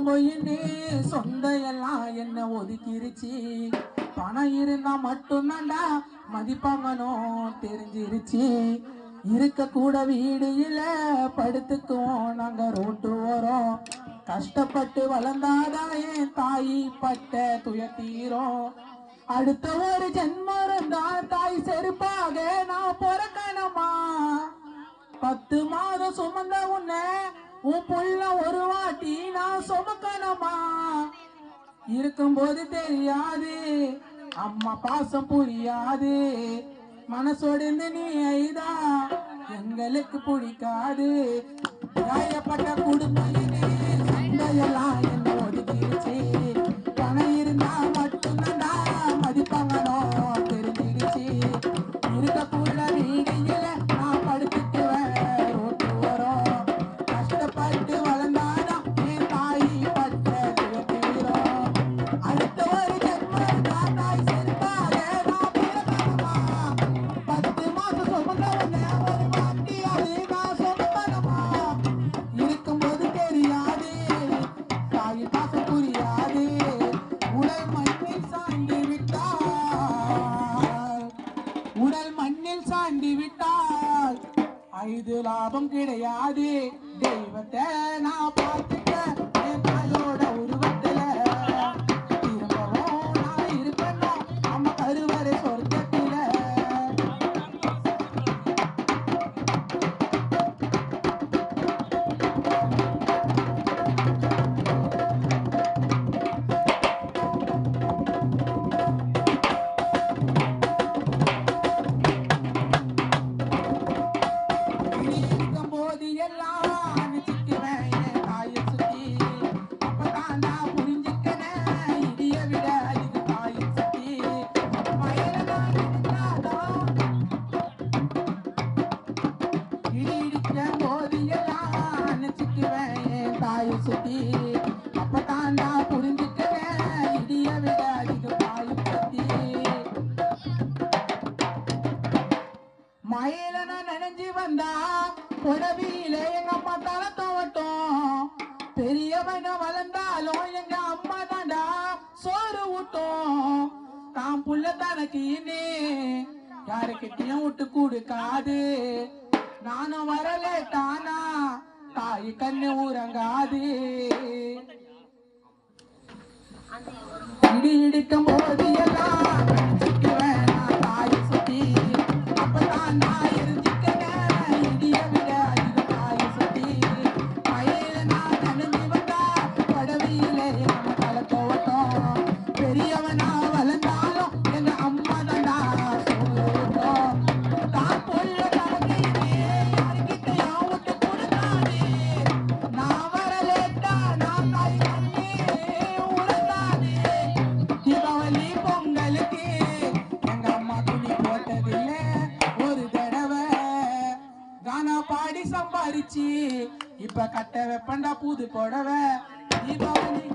சொந்தம் போயின்னு சொந்தையெல்லாம் என்ன ஒதுக்கிருச்சு. பணம் இருந்தா மட்டும்தான்டா மதிப்பாங்கனோ தெரிஞ்சிருச்சு. இருக்க கூட வீடு இல்ல, படுத்துக்குவோம் நாங்க ரோட்டு ஓரம். கஷ்டப்பட்டு வளர்ந்தாதான் என் தாயி பட்ட துயத்தீரோம். அடுத்த ஒரு ஜென்மம் இருந்தா தாய் செருப்பாக நான் பிறக்கணுமா? 10 மாதம் சுமந்த உன்னை உன் புள்ள ஒரு வாட்டி நான் சுமக்கணுமா? இருக்கும்போது தெரியாது அம்மா பாசம் புரியாது. மனசோடு நீ ஐதா எங்களுக்கு பிடிக்காது. காயப்பட்ட குடும்பம் சண்டையெல்லாம் என்ன ஒதுக்கிடுச்சு. பணம் இருந்தா மட்டும்தான்டா மதிப்பாங்கனோ தெரிஞ்சிடுச்சு. இருக்கக்குள்ள வீடியில நான் படுத்துக்குவேன் ரோட்டு ஓரம். கஷ்டப்பட்டு வளர்ந்தாதான் என் தாய் பட்ட துயத்தீரோம். அடுத்த ஒரு ஜென்மம் தாய் செருப்பாக நான் பிறக்கணுமா? 10 மாசம் சுமந்தவனே ஒரு வாட்டி அது நான் சுமக்கணுமா? இருக்கும்போது தெரியாது தாய் பாசம் புரியாது. உடல் மண்ணில் சாய்ந்து விட்டால், உடல் மண்ணில் சாய்ந்து விட்டால் 5 லாபம் கிடையாது. தெய்வத்தை நான் பார்த்துக்க என் தாயோட உருவத்துல திரும்பவும் நான் இருக்கணும் நம்ம கருவறை சொர்க்கத்தில. போது எல்லாம் நினைச்சுக்குவேன் என் தாயை சுத்தி. அப்பதான் நான் புரிஞ்சுக்கிறேன் இடிய விட அதிக தாயை சுத்தி. மயிலதான் நினைச்சாலும் இடி இடிக்கும் போது எல்லாம் நினைச்சுக்குவேன் என் தாயை சுத்தி. அப்பதான் நான் புரிஞ்சுக்கிறேன் இடிய விட அதிக தாயை சுத்தி. மயிலன நினைஞ்சு வந்தா புடவியில எங்க அம்மா தலை தோட்டும். பெரியவன வளர்ந்தாலும் எங்க அம்மா தாண்டா சோறு ஊட்டும். தான் புள்ள தனக்கு இனி யாருக்கிட்டையும் விட்டு கொடுக்காது. நானும் வரலேட்டானா தாய் கண்ணு ஊரங்காது. இடி இடிக்கும் போது எல்லாம் நினைச்சுக்குவேன் நான் தாயை சுத்தி. அப்பதான் நான் எரிஞ்சுக்கிறேன் இடிய விட அதிக தாயை சுத்தி. மயில நான் நனைஞ்சு வந்தா படவியிலே நம்ம தலை தோட்டம். பெரியவனா வளர்ந்தாலும் எங்க அம்மா தாண்டா சொல்லுவோம். தான் பொல்ல தனக்கு யாருக்கிட்டையும் விட்டு கொடுக்காது. நான் வரலேட்டா நான் தாய் கண்ணே உறங்காது. தீபாவளி பொங்கலுக்கு எங்க அம்மா துணி போட்டதில்லை ஒரு தடவை. கானா பாடி சம்பாரிச்சு இப்ப கட்ட வெப்பண்டா புது புடவை. தீபாவளி